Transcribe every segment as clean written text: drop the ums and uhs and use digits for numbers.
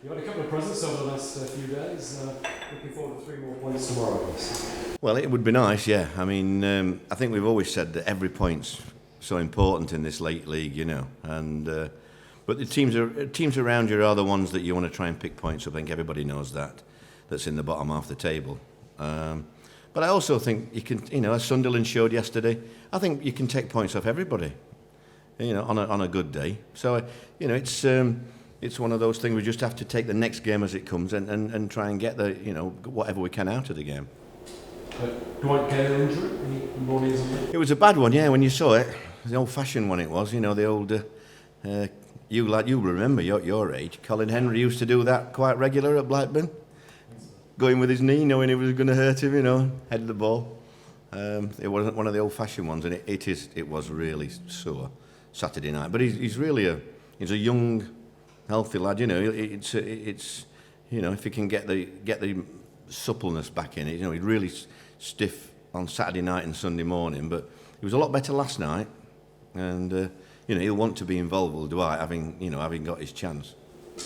You had a couple of presents over the last few days. Looking forward to 3 more points tomorrow, I guess. Well, it would be nice, yeah. I mean, I think we've always said that every point's so important in this late league, you know. And but the teams around you are the ones that you want to try and pick points up. I think everybody knows that. That's in the bottom half of the table. But I also think you can, you know, as Sunderland showed yesterday, I think you can take points off everybody, you know, on a good day. So, you know, it's one of those things we just have to take the next game as it comes and try and get the, you know, whatever we can out of the game. Dwight Gale injury? Any more news on that? It was a bad one, yeah, when you saw it. The old-fashioned one it was, you know, the old... you remember your age. Colin Henry used to do that quite regular at Blackburn. Going with his knee, knowing it was going to hurt him, you know, head of the ball. It wasn't one of the old-fashioned ones, and it was really sore Saturday night. But he's really he's a young, healthy lad, you know. It's you know, if he can get the suppleness back in it, you know, he's really stiff on Saturday night and Sunday morning, but he was a lot better last night, and you know, he'll want to be involved with Dwight, having got his chance.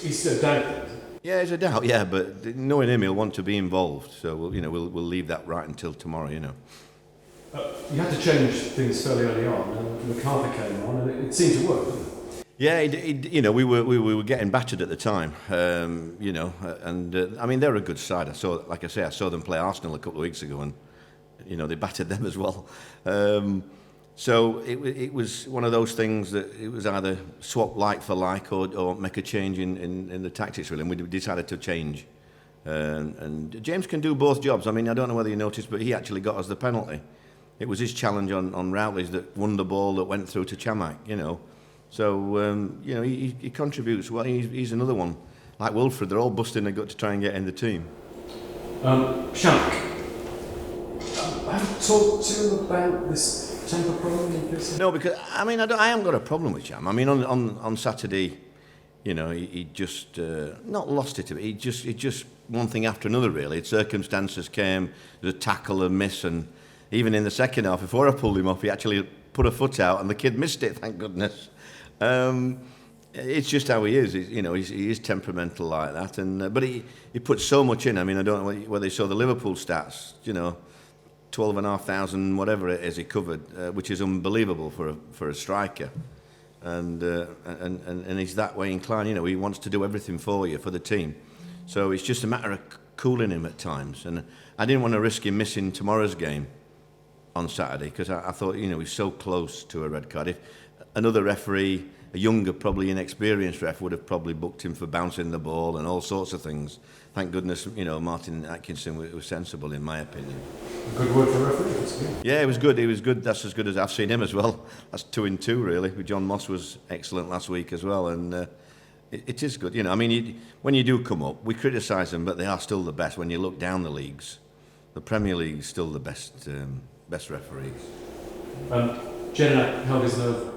He's a doubt. Yeah, he's a doubt. Yeah, but knowing him, he'll want to be involved. So we'll leave that right until tomorrow. You know. You had to change things fairly early on, and McCarthy came on, and it seemed to work, didn't it? Yeah, you know, we were getting battered at the time, you know, and I mean they're a good side. I saw them play Arsenal a couple of weeks ago, and you know they battered them as well. So it was one of those things that it was either swap like for like or make a change in the tactics really, and we decided to change. And James can do both jobs. I mean, I don't know whether you noticed, but he actually got us the penalty. It was his challenge on Routley's that won the ball that went through to Chamak, you know. So, you know, he contributes well. He's another one. Like Wilfred, they're all busting their gut to try and get in the team. Shank, I haven't talked to him about this temper problem in this. No, because, I mean, I haven't got a problem with Cham. I mean, on Saturday, you know, he just, not lost it, it just one thing after another, really. Circumstances came, there was a tackle, a miss, and even in the second half, before I pulled him off, he actually put a foot out, and the kid missed it, thank goodness. It's just how he is. You know, he is temperamental like that, and but he puts so much in. I mean, I don't know whether you saw the Liverpool stats. You know, 12,500 whatever it is he covered, which is unbelievable for a striker, and he's that way inclined. You know, he wants to do everything for you, for the team. So it's just a matter of cooling him at times, and I didn't want to risk him missing tomorrow's game on Saturday because I thought, you know, he's so close to a red card. If another referee, a younger, probably inexperienced ref, would have probably booked him for bouncing the ball and all sorts of things. Thank goodness, you know, Martin Atkinson was sensible, in my opinion. Good word for referee. That's good. Yeah, it was good. He was good. That's as good as I've seen him as well. That's 2-2 really. John Moss was excellent last week as well, and it is good. You know, I mean, when you do come up, we criticise them, but they are still the best. When you look down the leagues, the Premier League is still the best referees. Jenna held his nerve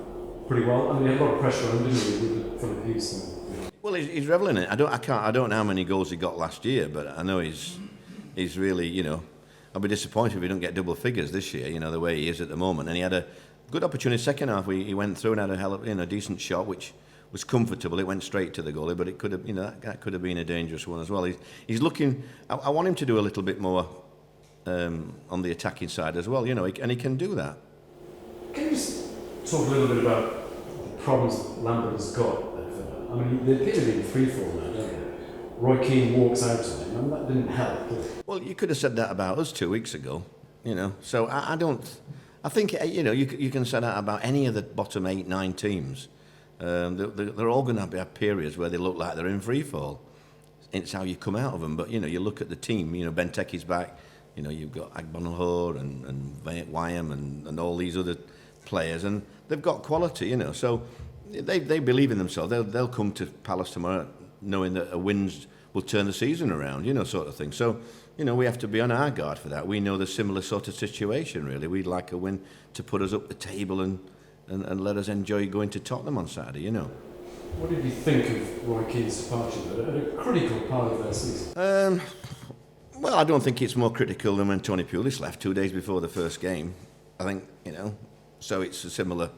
pretty well. I mean, he had a lot of pressure on him, didn't he, with the front of Houston? Well, he's reveling in it. I don't know how many goals he got last year, but I know he's really, you know, I'll be disappointed if he don't get double figures this year. You know, the way he is at the moment, and he had a good opportunity second half. He went through and had a decent shot, which was comfortable. It went straight to the goalie, but it could have, you know, that could have been a dangerous one as well. He's looking. I want him to do a little bit more on the attacking side as well. You know, and he can do that. Can you just talk a little bit about the problems that Lambert has got? I mean, they appear to be in freefall now, don't they? Roy Keane walks out on him, and that didn't help, did it? Well, you could have said that about us 2 weeks ago, you know. So I think, you know, you can say that about any of the bottom 8-9 teams. They're all going to have periods where they look like they're in freefall. It's how you come out of them. But, you know, you look at the team, you know, Benteke's back, you know, you've got Agbonahor and Wyam and all these other players, and they've got quality, you know. So they believe in themselves. They'll come to Palace tomorrow knowing that a win will turn the season around, you know, sort of thing. So, you know, we have to be on our guard for that. We know the similar sort of situation, really. We'd like a win to put us up the table and let us enjoy going to Tottenham on Saturday, you know. What did you think of Roy Keane's departure at a critical part of their season? Well, I don't think it's more critical than when Tony Pulis left 2 days before the first game. I think, you know, so it's a similar,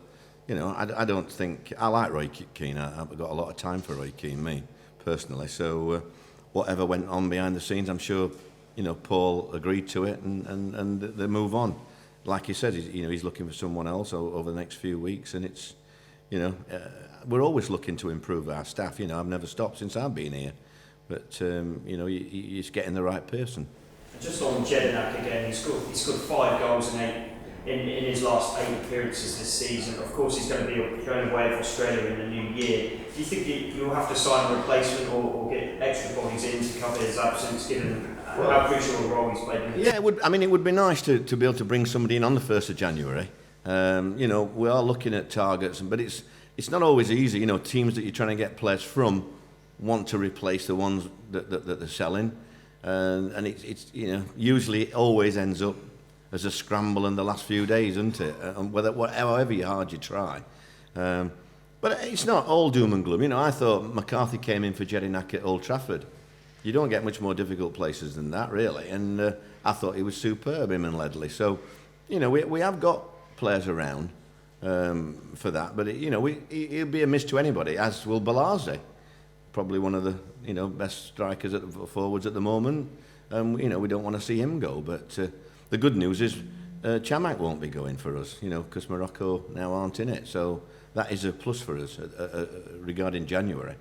you know, I don't think, I like Roy Keane. I've got a lot of time for Roy Keane, me, personally. So whatever went on behind the scenes, I'm sure, Paul agreed to it, and they move on. Like he said, he's looking for someone else over the next few weeks, and it's, we're always looking to improve our staff. I've never stopped since I've been here, but he's getting the right person. Just on Jedinak again, he scored 5 goals in his last 8 appearances this season. Of course, he's going to be going away for Australia in the new year. Do you think you'll have to sign a replacement or get extra bodies in to cover his absence, given how crucial a role he's played? Yeah, it would be nice to be able to bring somebody in on the 1st of January. We are looking at targets, but it's not always easy. Teams that you're trying to get players from want to replace the ones that they're selling, and it's usually it always ends up as a scramble in the last few days, isn't it? However hard you try. But it's not all doom and gloom. I thought McCarthy came in for Jedinak at Old Trafford. You don't get much more difficult places than that, really. And I thought he was superb, him and Ledley. So, we have got players around for that. But, he'll be a miss to anybody, as will Balazi. Probably one of the, best strikers forwards at the moment. We don't want to see him go. But the good news is Chamakh won't be going for us, because Morocco now aren't in it. So that is a plus for us regarding January.